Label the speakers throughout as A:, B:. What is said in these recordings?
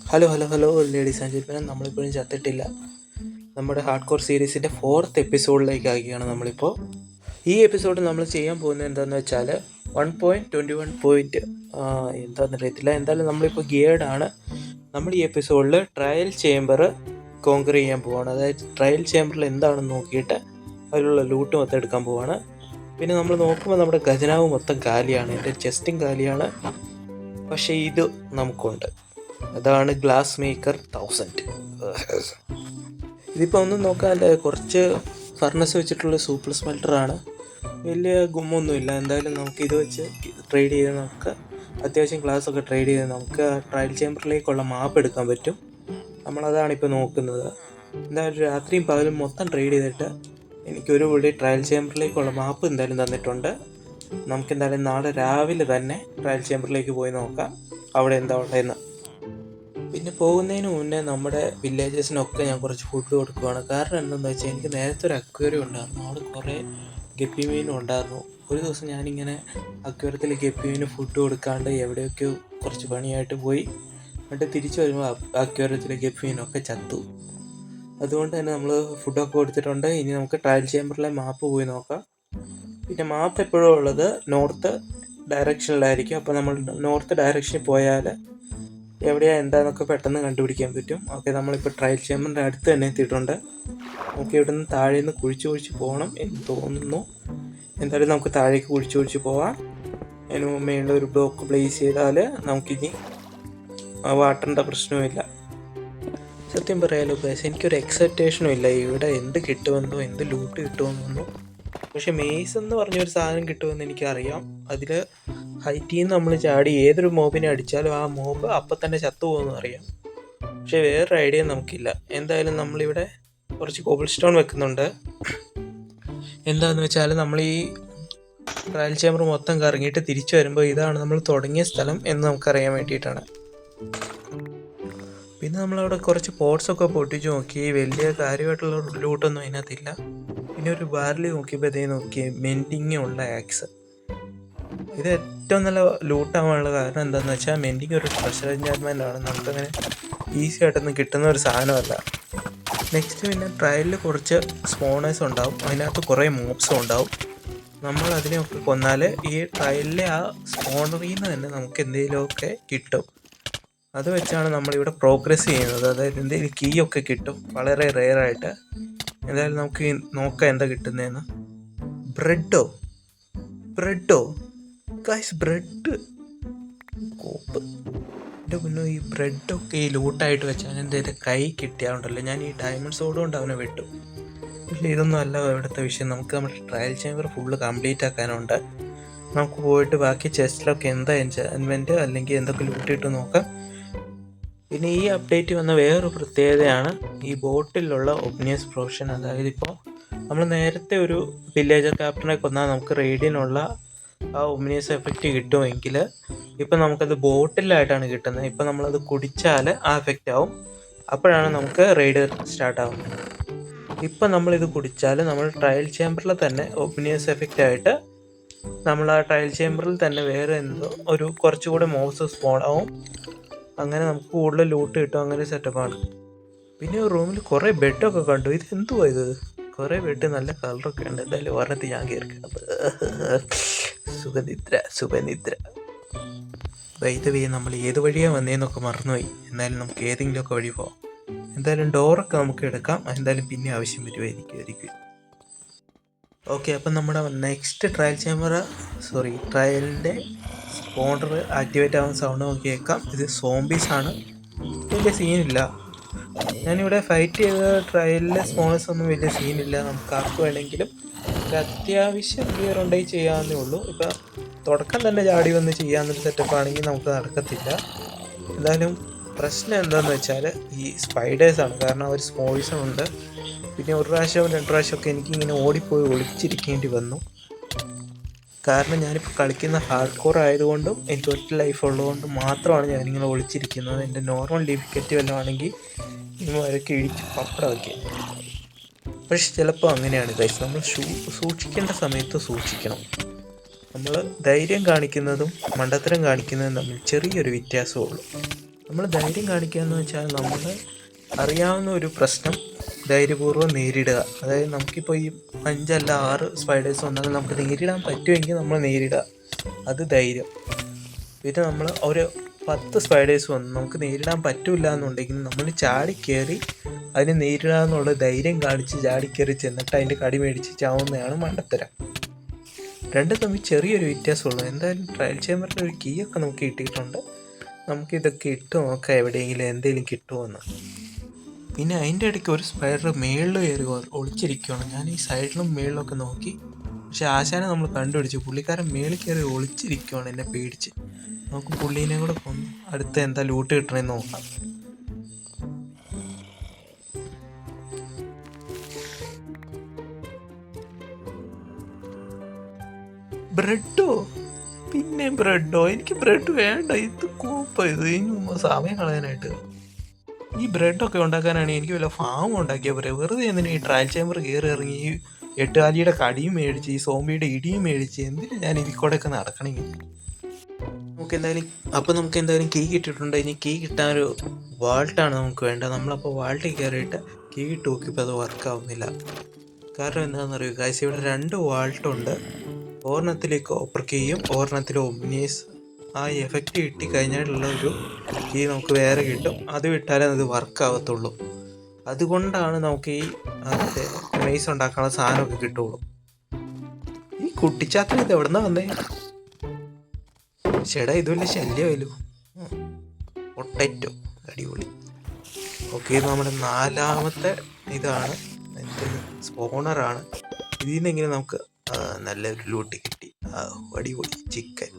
A: Hello ladies and gentlemen, നമ്മളിപ്പോഴും ചത്തിട്ടില്ല. നമ്മുടെ hard core സീരീസിൻ്റെ 4th എപ്പിസോഡിലേക്ക് ആക്കിയാണ് നമ്മളിപ്പോൾ. ഈ എപ്പിസോഡ് നമ്മൾ ചെയ്യാൻ പോകുന്നത് എന്താണെന്ന് വെച്ചാൽ 1.21 എന്താണെന്നറിയത്തില്ല. എന്തായാലും നമ്മളിപ്പോൾ ഗിയേർഡാണ്. നമ്മൾ ഈ എപ്പിസോഡിൽ ട്രയൽ ചേംബർ കോങ്കർ ചെയ്യാൻ പോവുകയാണ്. അതായത് ട്രയൽ ചേംബറിൽ എന്താണെന്ന് നോക്കിയിട്ട് അതിലുള്ള ലൂട്ട് മൊത്തം എടുക്കാൻ പോവുകയാണ്. പിന്നെ നമ്മൾ നോക്കുമ്പോൾ നമ്മുടെ ഖജനാവ് മൊത്തം കാലിയാണ്, എൻ്റെ ചെസ്റ്റും കാലിയാണ്. പക്ഷേ ഇത് നമുക്കുണ്ട്, അതാണ് ഗ്ലാസ് മേക്കർ 1000. ഇതിപ്പോൾ ഒന്നും നോക്കാല്ല, കുറച്ച് ഫർണസ് വെച്ചിട്ടുള്ള സൂപ്പർ സ്മെൽറ്ററാണ്. വലിയ ഗുമ്മൊന്നുമില്ല. എന്തായാലും നമുക്കിത് വെച്ച് ട്രേഡ് ചെയ്ത് നമുക്ക് അത്യാവശ്യം ഗ്ലാസ്സൊക്കെ ട്രേഡ് ചെയ്ത് നമുക്ക് ട്രയൽ ചേംബറിലേക്കുള്ള മാപ്പ് എടുക്കാൻ പറ്റും. നമ്മളതാണിപ്പോൾ നോക്കുന്നത്. എന്തായാലും രാത്രിയും പകലും മൊത്തം ട്രേഡ് ചെയ്തിട്ട് എനിക്കൊരു പുള്ളി ട്രയൽ ചേംബറിലേക്കുള്ള മാപ്പ് എന്തായാലും തന്നിട്ടുണ്ട്. നമുക്കെന്തായാലും നാളെ രാവിലെ തന്നെ ട്രയൽ ചേംബറിലേക്ക് പോയി നോക്കാം അവിടെ എന്താ ഉള്ളതെന്ന്. പിന്നെ പോകുന്നതിന് മുന്നേ നമ്മുടെ വില്ലേജസിനൊക്കെ ഞാൻ കുറച്ച് ഫുഡ് കൊടുക്കുകയാണ്. കാരണം എന്താണെന്ന് വെച്ചാൽ എനിക്ക് നേരത്തെ ഒരു അക്വേറിയം ഉണ്ടായിരുന്നു, അവിടെ കുറേ ഗപ്പി മീനും ഉണ്ടായിരുന്നു. ഒരു ദിവസം ഞാനിങ്ങനെ അക്വേറിയത്തിൽ ഗപ്പി മീന് ഫുഡ് കൊടുക്കാണ്ട് എവിടെയൊക്കെയോ കുറച്ച് പണിയായിട്ട് പോയി. എന്നിട്ട് തിരിച്ചു വരുമ്പോൾ അക്വേറിയത്തിലെ ഗപ്പി മീനൊക്കെ ചത്തു. അതുകൊണ്ട് തന്നെ നമ്മൾ ഫുഡൊക്കെ കൊടുത്തിട്ടുണ്ട്. ഇനി നമുക്ക് ട്രയൽ ചേംബറിലെ മാപ്പ് പോയി നോക്കാം. പിന്നെ മാപ്പ് എപ്പോഴും ഉള്ളത് നോർത്ത് ഡയറക്ഷനിലായിരിക്കും. അപ്പോൾ നമ്മൾ നോർത്ത് ഡയറക്ഷനിൽ പോയാൽ എവിടെയാണ് എന്താണെന്നൊക്കെ പെട്ടെന്ന് കണ്ടുപിടിക്കാൻ പറ്റും. ഓക്കെ, നമ്മളിപ്പോൾ ട്രയൽ ചേംബറിൻ്റെ അടുത്ത് തന്നെ എത്തിയിട്ടുണ്ട്. നമുക്ക് ഇവിടെ നിന്ന് താഴെ നിന്ന് കുഴിച്ച് പോകണം എന്ന് തോന്നുന്നു. എന്തായാലും നമുക്ക് താഴേക്ക് കുഴിച്ച് പോവാം. അതിന് മുമ്പേ ഒരു ബ്ലോക്ക് പ്ലേസ് ചെയ്താൽ നമുക്കിനി വാട്ടറിൻ്റെ പ്രശ്നവുമില്ല. സത്യം പറയാലോ ഗൈസ്, എനിക്കൊരു എക്സ്പെക്റ്റേഷനും ഇല്ല ഇവിടെ എന്ത് കിട്ടുമെന്നോ എന്ത് ലൂട്ട് കിട്ടുമെന്നോ. പക്ഷെ മെയ്സ് എന്ന് പറഞ്ഞൊരു സാധനം കിട്ടുമെന്ന് എനിക്കറിയാം. അതിൽ ഹൈറ്റിൽ നിന്ന് നമ്മൾ ചാടി ഏതൊരു മോബിനെ അടിച്ചാലും ആ മോബ് അപ്പം തന്നെ ചത്തുപോകുമെന്ന് അറിയാം. പക്ഷെ വേറൊരു ഐഡിയ നമുക്കില്ല. എന്തായാലും നമ്മളിവിടെ കുറച്ച് കോബിൾ സ്റ്റോൺ വെക്കുന്നുണ്ട്. എന്താണെന്ന് വെച്ചാൽ നമ്മൾ ഈ ട്രയൽ ചേംബർ മൊത്തം കറങ്ങിയിട്ട് തിരിച്ചു വരുമ്പോൾ ഇതാണ് നമ്മൾ തുടങ്ങിയ സ്ഥലം എന്ന് നമുക്കറിയാൻ വേണ്ടിയിട്ടാണ്. പിന്നെ നമ്മളവിടെ കുറച്ച് പോട്ട്സൊക്കെ പൊട്ടിച്ച് നോക്കി. വലിയ കാര്യമായിട്ടുള്ള ലൂട്ടൊന്നും അതിനകത്തില്ല. പിന്നെ ഒരു ബാരൽ നോക്കി മെൻഡിങ് ഉള്ള ആക്സ്. ഇത് ഏറ്റവും നല്ല ലൂട്ടാവാനുള്ള കാരണം എന്താണെന്ന് വെച്ചാൽ മെൻഡിങ് ഒരു ട്രഷർ എൻചാൻമെൻ്റ് ആണ്. നമുക്കങ്ങനെ ഈസി ആയിട്ടൊന്നും കിട്ടുന്ന ഒരു സാധനമല്ല. നെക്സ്റ്റ് പിന്നെ ട്രയലിൽ കുറച്ച് സ്പോണേഴ്സ് ഉണ്ടാവും, അതിനകത്ത് കുറേ മോബ്സും ഉണ്ടാവും. നമ്മൾ അതിനെയൊക്കെ കൊന്നാൽ ഈ ട്രയലിലെ ആ സ്പോണറിൽ നിന്ന് തന്നെ നമുക്ക് എന്തെങ്കിലുമൊക്കെ കിട്ടും. അത് വെച്ചാണ് നമ്മളിവിടെ പ്രോഗ്രസ് ചെയ്യുന്നത്. അതായത് എന്തെങ്കിലും കീ ഒക്കെ കിട്ടും വളരെ റെയറായിട്ട്. എന്തായാലും നമുക്ക് നോക്കാം എന്താ കിട്ടുന്നതെന്ന്. ബ്രെഡോ ഗൈസ്, ബ്രെഡ് കോപ്പ്. എൻ്റെ മുന്നേ ഈ ബ്രെഡൊക്കെ ഈ ലൂട്ടായിട്ട് വെച്ചാൽ എന്തെങ്കിലും കൈ കിട്ടിയാലുണ്ടല്ലോ, ഞാൻ ഈ ഡയമണ്ട് സോഡ് കൊണ്ട് അവനെ വിട്ടു. പക്ഷേ ഇതൊന്നും അല്ല ഇവിടുത്തെ വിഷയം. നമുക്ക് നമ്മുടെ ട്രയൽ ചേംബർ ഫുള്ള് കംപ്ലീറ്റ് ആക്കാനുണ്ട്. നമുക്ക് പോയിട്ട് ബാക്കി ചെസ്റ്റിലൊക്കെ എന്താ എൻചാൻമെൻറ്റ് അല്ലെങ്കിൽ എന്തൊക്കെ ലൂട്ട് കിട്ടും നോക്കാം. പിന്നെ ഈ അപ്ഡേറ്റ് വന്ന വേറൊരു പ്രത്യേകതയാണ് ഈ ബോട്ടിലുള്ള ഒബ്നിയസ് പ്രൊഫഷൻ. അതായത് ഇപ്പോൾ നമ്മൾ നേരത്തെ ഒരു വില്ലേജർ ക്യാപ്റ്റനെ കൊന്നാൽ നമുക്ക് റേഡിയനുള്ള ആ ഒബ്നിയസ് എഫക്റ്റ് കിട്ടുമെങ്കിൽ ഇപ്പം നമുക്കത് ബോട്ടിലായിട്ടാണ് കിട്ടുന്നത്. ഇപ്പം നമ്മളത് കുടിച്ചാൽ ആ എഫക്റ്റ് ആവും. അപ്പോഴാണ് നമുക്ക് റെയ്ഡ് സ്റ്റാർട്ട് ആവുന്നത്. ഇപ്പം നമ്മളിത് കുടിച്ചാൽ നമ്മൾ ട്രയൽ ചേംബറിൽ തന്നെ ഒബ്നിയസ് എഫക്റ്റ് ആയിട്ട് നമ്മൾ ആ ട്രയൽ ചേംബറിൽ തന്നെ വേറെ എന്തോ ഒരു കുറച്ചുകൂടെ മോബ്സ് സ്പോൺ ആവും. അങ്ങനെ നമുക്ക് കൂടുതൽ ലൂട്ട് കിട്ടും. അങ്ങനെ സെറ്റപ്പാണ്. പിന്നെ റൂമിൽ കുറേ ബെഡൊക്കെ കണ്ടു. ഇത് എന്തുവാ ഇത്? കുറേ ബെഡ് നല്ല കളറൊക്കെ ഉണ്ട്. എന്തായാലും ഒരെണ്ണത്തിൽ ഞാൻ കയറി സുഖനിദ്ര. വൈദ്യവേ നമ്മൾ ഏത് വഴിയാണ് വന്നതെന്നൊക്കെ മറന്നുപോയി. എന്തായാലും നമുക്ക് ഏതെങ്കിലുമൊക്കെ വഴി പോവാം. എന്തായാലും ഡോറൊക്കെ നമുക്ക് എടുക്കാം. എന്തായാലും പിന്നെ ആവശ്യം വരുമായിരിക്കും. ഓക്കെ, അപ്പം നമ്മുടെ നെക്സ്റ്റ് ട്രയലിൻ്റെ സ്പോണർ ആക്ടിവേറ്റ് ആവുന്ന സൗണ്ട് നോക്കി കേൾക്കാം. ഇത് സോംബീസാണ്, വലിയ സീനില്ല. ഞാനിവിടെ ഫൈറ്റ് ചെയ്ത ട്രയലിലെ സ്പോണേഴ്സ് ഒന്നും വലിയ സീനില്ല. നമുക്ക് ആർക്ക് വേണമെങ്കിലും ഒരു അത്യാവശ്യം ഗിയർ ഉണ്ടെങ്കിൽ ചെയ്യാവുന്നേ ഉള്ളൂ. ഇപ്പം തുടക്കം തന്നെ ചാടി വന്ന് ചെയ്യാവുന്നൊരു സെറ്റപ്പ് ആണെങ്കിൽ നമുക്ക് നടക്കത്തില്ല. എന്തായാലും പ്രശ്നം എന്താണെന്ന് വെച്ചാൽ ഈ സ്പൈഡേഴ്സാണ്. കാരണം അവർ സ്പോയിസൺ ഉണ്ട്. പിന്നെ ഒരു പ്രാവശ്യം 2 പ്രാവശ്യമൊക്കെ എനിക്കിങ്ങനെ ഓടിപ്പോയി ഒളിച്ചിരിക്കേണ്ടി വന്നു. കാരണം ഞാനിപ്പോൾ കളിക്കുന്ന ഹാർഡ് കോർ ആയതുകൊണ്ടും എനിക്ക് ഒറ്റ ലൈഫ് ഉള്ളതുകൊണ്ടും മാത്രമാണ് ഞാനിങ്ങനെ ഒളിച്ചിരിക്കുന്നത്. എൻ്റെ നോർമൽ ഡിഫിക്കറ്റ് വല്ലതും ആണെങ്കിൽ ഇവരൊക്കെ ഇടിച്ച് പപ്പടമൊക്കെ. പക്ഷെ ചിലപ്പോൾ അങ്ങനെയാണ് ഗൈസ്, നമ്മൾ സൂക്ഷിക്കേണ്ട സമയത്ത് സൂക്ഷിക്കണം. നമ്മൾ ധൈര്യം കാണിക്കുന്നതും മണ്ടത്തരം കാണിക്കുന്നതും തമ്മിൽ ചെറിയൊരു വ്യത്യാസമേ ഉള്ളൂ. നമ്മൾ ധൈര്യം കാണിക്കുക എന്ന് വെച്ചാൽ നമ്മൾ അറിയാവുന്ന ഒരു പ്രശ്നം ധൈര്യപൂർവ്വം നേരിടുക. അതായത് നമുക്കിപ്പോൾ ഈ 5 അല്ല 6 സ്പൈഡേഴ്സ് വന്നാലും നമുക്ക് നേരിടാൻ പറ്റുമെങ്കിൽ നമ്മൾ നേരിടുക, അത് ധൈര്യം. പിന്നെ നമ്മൾ ഒരു 10 സ്പൈഡേഴ്സ് വന്നു നമുക്ക് നേരിടാൻ പറ്റില്ല എന്നുണ്ടെങ്കിൽ നമ്മൾ ചാടിക്കയറി അതിനെ നേരിടുക എന്നുള്ള ധൈര്യം കാണിച്ച് ചാടിക്കയറി ചെന്നിട്ട് അതിൻ്റെ കടി മേടിച്ച് ചാവുന്നതാണ് മണ്ടത്തരം. രണ്ടും തമ്മിൽ ചെറിയൊരു വ്യത്യാസമുള്ളൂ. എന്തായാലും ട്രയൽ ചേമ്പറിൻ്റെ ഒരു കീ ഒക്കെ നമുക്ക് കിട്ടിയിട്ടുണ്ട്. നമുക്കിതൊക്കെ ഇട്ട് നോക്കാം എവിടെയെങ്കിലും എന്തെങ്കിലും കിട്ടുമെന്ന്. പിന്നെ അതിൻ്റെ ഇടയ്ക്ക് ഒരു സ്പൈഡർ മേളിൽ കയറി ഒളിച്ചിരിക്കുകയാണ്. ഞാൻ ഈ സൈഡിലും മേളിലൊക്കെ നോക്കി, പക്ഷെ ആശാനെ നമ്മൾ കണ്ടുപിടിച്ചു. പുള്ളിക്കാരൻ മേളിൽ കയറി ഒളിച്ചിരിക്കുകയാണ് എന്നെ പേടിച്ച്. നമുക്ക് പുള്ളീനെ കൂടെ കൊന്ന് അടുത്ത എന്താ ലൂട്ട് കിട്ടണമെന്ന് നോക്കാം. ബ്രെഡോ? പിന്നെ ബ്രെഡോ? എനിക്ക് ബ്രെഡ് വേണ്ട, ഇത് കൂപ്പ, ഇത് ഇനി സമയം കളയാനായിട്ട്. ഈ ബ്രെഡൊക്കെ ഉണ്ടാക്കാനാണെങ്കിൽ എനിക്ക് വല്ല ഫാം ഉണ്ടാക്കിയാൽ പറയാം. വെറുതെ എന്തിനാ ഈ ട്രയൽ ചേമ്പർ കയറി ഇറങ്ങി ഈ 8 കാലിയുടെ കടിയും മേടിച്ച് ഈ സോംബിയുടെ ഇടിയും മേടിച്ച് എന്തിനാ ഞാൻ ഇതിൽ കൂടെ ഒക്കെ നടക്കണമെങ്കിൽ. നമുക്ക് എന്തായാലും കീ കിട്ടിയിട്ടുണ്ട്. ഇനി കീ കിട്ടാനൊരു വാൾട്ടാണ് നമുക്ക് വേണ്ടത്. നമ്മളപ്പോൾ വാൾട്ടിൽ കയറിയിട്ട് കീ ഇട്ട് നോക്കിയപ്പോൾ അത് വർക്കാവുന്നില്ല. കാരണം എന്താണെന്നറിയോ ഗൈസ്, ഇവിടെ 2 വാൾട്ടുണ്ട്. ഒരെണ്ണത്തിൽ കോപ്പർ കീയും ഒരെണ്ണത്തിൽ ഒമ്നിയസ്. ആ എഫക്റ്റ് കിട്ടി കഴിഞ്ഞാലുള്ള ഒരു കീ നമുക്ക് വേറെ കിട്ടും. അത് വിട്ടാലേ അത് വർക്കാവത്തുള്ളൂ. അതുകൊണ്ടാണ് നമുക്ക് ഈ മെയ്സ് ഉണ്ടാക്കാനുള്ള സാധനമൊക്കെ കിട്ടുള്ളൂ. ഈ കുട്ടിച്ചാത്തൻ ഇത് എവിടെ നിന്നാ വന്നേ? ചേട്ടാ ഇത് വലിയ ശല്യമല്ലോ. പൊട്ടറ്റോ അടിപൊളി. ഓക്കെ, ഇത് നമ്മുടെ 4ാമത്തെ ഇതാണ്, സ്പോണറാണ്. ഇതിൽ നിന്നെങ്കിലും നമുക്ക് നല്ലൊരു ലൂട്ട് കിട്ടി. അടിപൊളി ചിക്കൻ.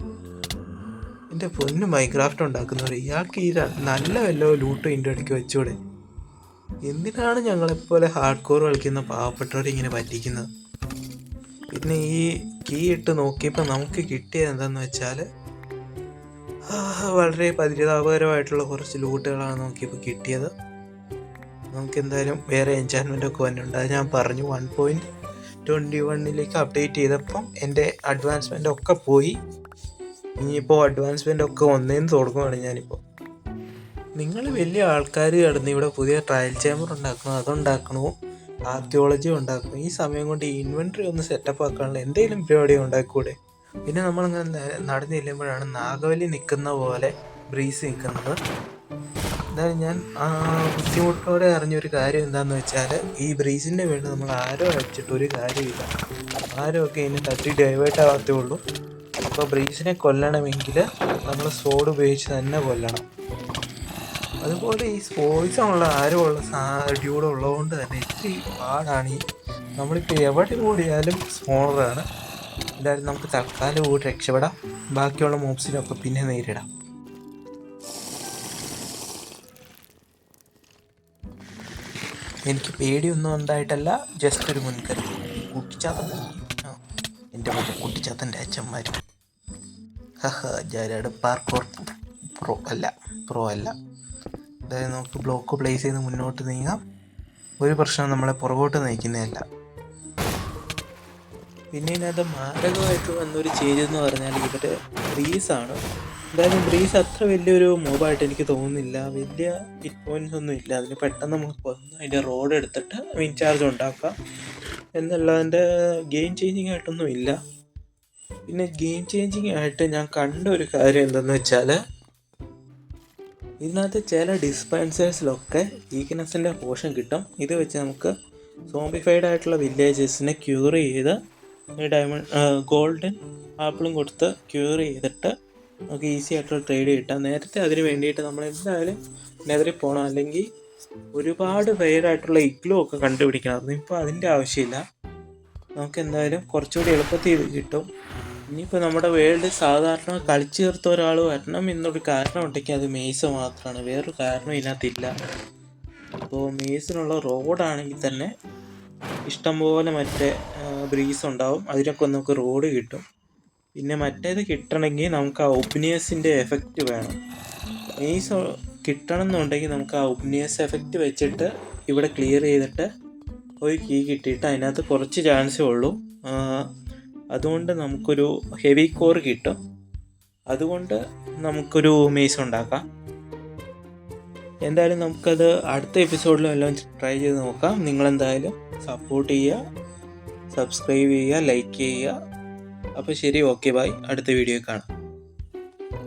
A: എൻ്റെ പൊന്ന് മൈൻക്രാഫ്റ്റ് ഉണ്ടാക്കുന്നവർ, ഇയാൾക്ക് ഈ നല്ല വല്ലോ ലൂട്ടും ഇതിൻ്റെ ഇടയ്ക്ക് വെച്ചൂടെ? എന്തിനാണ് ഞങ്ങളെപ്പോലെ ഹാർഡ് കോർ കളിക്കുന്ന പാവപ്പെട്ടവരെ ഇങ്ങനെ പറ്റിക്കുന്നത്? പിന്നെ ഈ കീ ഇട്ട് നോക്കിയപ്പോൾ നമുക്ക് കിട്ടിയത് എന്താണെന്ന് വെച്ചാൽ വളരെ പരിതാപകരമായിട്ടുള്ള കുറച്ച് ലൂട്ടുകളാണ് നോക്കിയപ്പോൾ കിട്ടിയത്. നമുക്ക് എന്തായാലും വേറെ എൻചാൻമെൻ്റ് ഒക്കെ വന്നിട്ടുണ്ട്. അത് ഞാൻ പറഞ്ഞു 1.21 അപ്ഡേറ്റ് ചെയ്തപ്പം എൻ്റെ അഡ്വാൻസ്മെൻ്റ് ഒക്കെ പോയി. ഇനിയിപ്പോൾ അഡ്വാൻസ്മെൻ്റ് ഒക്കെ ഒന്നേന്ന് തുടങ്ങുകയാണ് ഞാനിപ്പോൾ. നിങ്ങൾ വലിയ ആൾക്കാർ കിടന്ന് ഇവിടെ പുതിയ ട്രയൽ ചേമ്പർ ഉണ്ടാക്കണോ, അതുണ്ടാക്കണോ, ആർക്കിയോളജി ഉണ്ടാക്കണം. ഈ സമയം കൊണ്ട് ഈ ഇൻവെൻട്രി ഒന്ന് സെറ്റപ്പ് ആക്കാനുള്ള എന്തെങ്കിലും പരിപാടി ഉണ്ടാക്കൂടെ? പിന്നെ നമ്മളിങ്ങനെ നടന്നു ചെല്ലുമ്പോഴാണ് നാഗവല്ലി നിൽക്കുന്ന പോലെ ബ്രീസ് നിൽക്കുന്നത്. എന്തായാലും ഞാൻ ബുദ്ധിമുട്ടോടെ അറിഞ്ഞൊരു കാര്യം എന്താണെന്ന് വെച്ചാൽ, ഈ ബ്രീസിൻ്റെ വേണ്ടി നമ്മൾ ആരോ അടിച്ചിട്ടൊരു കാര്യമില്ല. ആരോ ഒക്കെ ഇതിനെ തട്ടി ഡൈവേർട്ട് ആവാത്തേ ഉള്ളൂ. അപ്പോൾ ബ്രീസിനെ കൊല്ലണമെങ്കിൽ നമ്മൾ സോഡ് ഉപയോഗിച്ച് തന്നെ കൊല്ലണം. അതുപോലെ ഈ പോയിസണുള്ള ആരുമുള്ള ഡ്യൂഡ് ഉള്ളതുകൊണ്ട് തന്നെ ഇത്തിരി പാടാണ്. നമ്മളിപ്പോൾ എവിടെ കൂടിയാലും സ്മോളറാണ്. എന്തായാലും നമുക്ക് തൽക്കാലം കൂടി രക്ഷപ്പെടാം. ബാക്കിയുള്ള മോബ്സിനൊക്കെ പിന്നെ നേരിടാം. എനിക്ക് പേടിയൊന്നും ഉണ്ടായിട്ടല്ല, ജസ്റ്റ് ഒരു മുൻകരുതൽ. കുട്ടിച്ചാത്തൻ എൻ്റെ മറ്റേ കുട്ടിച്ചാത്തൻ്റെ അച്ഛന്മാർ. ജാരാട് പാർക്കോർ പ്രോ അല്ല. അതായത് നമുക്ക് ബ്ലോക്ക് പ്ലേസ് ചെയ്ത് മുന്നോട്ട് നീങ്ങാം. ഒരു പ്രശ്നം നമ്മളെ പുറകോട്ട് നയിക്കുന്നതല്ല. പിന്നെ ഇതിനകത്ത് മാരകമായിട്ട് വന്നൊരു ചേഞ്ച് എന്ന് പറഞ്ഞാൽ ഇവരുടെ ബ്രീസാണ്. എന്തായാലും ബ്രീസ് അത്ര വലിയൊരു മോബായിട്ട് എനിക്ക് തോന്നുന്നില്ല. വലിയ ഹിറ്റ് പോയിൻറ്റ്സ് ഒന്നും ഇല്ല. അതിന് പെട്ടെന്ന് നമുക്ക് വന്ന് അതിൻ്റെ റോഡ് എടുത്തിട്ട് വിൻ ചാർജ് ഉണ്ടാക്കാം എന്നുള്ളതിൻ്റെ ഗെയിം ചേഞ്ചിങ് ആയിട്ടൊന്നും ഇല്ല. പിന്നെ ഗെയിം ചേഞ്ചിങ് ആയിട്ട് ഞാൻ കണ്ട ഒരു കാര്യം എന്തെന്ന് വെച്ചാൽ, ഇതിനകത്ത് ചില ഡിസ്പെൻസേഴ്സിലൊക്കെ വീക്ക്നെസ്സിൻ്റെ പോർഷൻ കിട്ടും. ഇത് വെച്ച് നമുക്ക് സോംബിഫൈഡ് ആയിട്ടുള്ള വില്ലേജസിനെ ക്യൂർ ചെയ്ത് ഗോൾഡൻ ആപ്പിളും കൊടുത്ത് ക്യൂർ ചെയ്തിട്ട് നമുക്ക് ഈസി ആയിട്ടുള്ള ട്രേഡ് കിട്ടാം. നേരത്തെ അതിന് വേണ്ടിയിട്ട് നമ്മൾ എന്തായാലും നെതറിൽ പോകണം, അല്ലെങ്കിൽ ഒരുപാട് റെയറായിട്ടുള്ള ഇഗ്ലോ ഒക്കെ കണ്ടുപിടിക്കണമായിരുന്നു. ഇപ്പോൾ അതിൻ്റെ ആവശ്യമില്ല. നമുക്ക് എന്തായാലും കുറച്ചുകൂടി എളുപ്പത്തിൽ ഇത് കിട്ടും. ഇനിയിപ്പോൾ നമ്മുടെ വേൾഡ് സാധാരണ കളിച്ചു ചേർത്ത ഒരാൾ വരണം എന്നൊരു കാരണം ഉണ്ടെങ്കിൽ അത് മെയ്സ് മാത്രമാണ്. വേറൊരു കാരണം ഇതിനകത്തില്ല. അപ്പോൾ മെയ്സിനുള്ള റോഡാണെങ്കിൽ തന്നെ ഇഷ്ടംപോലെ മറ്റേ ബ്രീസ് ഉണ്ടാവും. അതിനൊക്കെ നമുക്ക് റോഡ് കിട്ടും. പിന്നെ മറ്റേത് കിട്ടണമെങ്കിൽ നമുക്ക് ആ ഒബ്നിയസിൻ്റെ എഫക്റ്റ് വേണം. മെയ്സ് കിട്ടണം എന്നുണ്ടെങ്കിൽ നമുക്ക് ആ ഒബ്നിയസ് എഫക്റ്റ് വെച്ചിട്ട് ഇവിടെ ക്ലിയർ ചെയ്തിട്ട് ഒരു കീ കിട്ടിയിട്ട് അതിനകത്ത് കുറച്ച് ചാൻസേ ഉള്ളൂ. അതുകൊണ്ട് നമുക്കൊരു ഹെവി കോർ കിട്ടും. അതുകൊണ്ട് നമുക്കൊരു മെയ്സ് ഉണ്ടാക്കാം. എന്തായാലും നമുക്കത് അടുത്ത എപ്പിസോഡിലും എല്ലാം ട്രൈ ചെയ്ത് നോക്കാം. നിങ്ങളെന്തായാലും സപ്പോർട്ട് ചെയ്യുക, സബ്സ്ക്രൈബ് ചെയ്യുക, ലൈക്ക് ചെയ്യുക. അപ്പോൾ ശരി, ഓക്കെ, ബൈ. അടുത്ത വീഡിയോ കാണാം.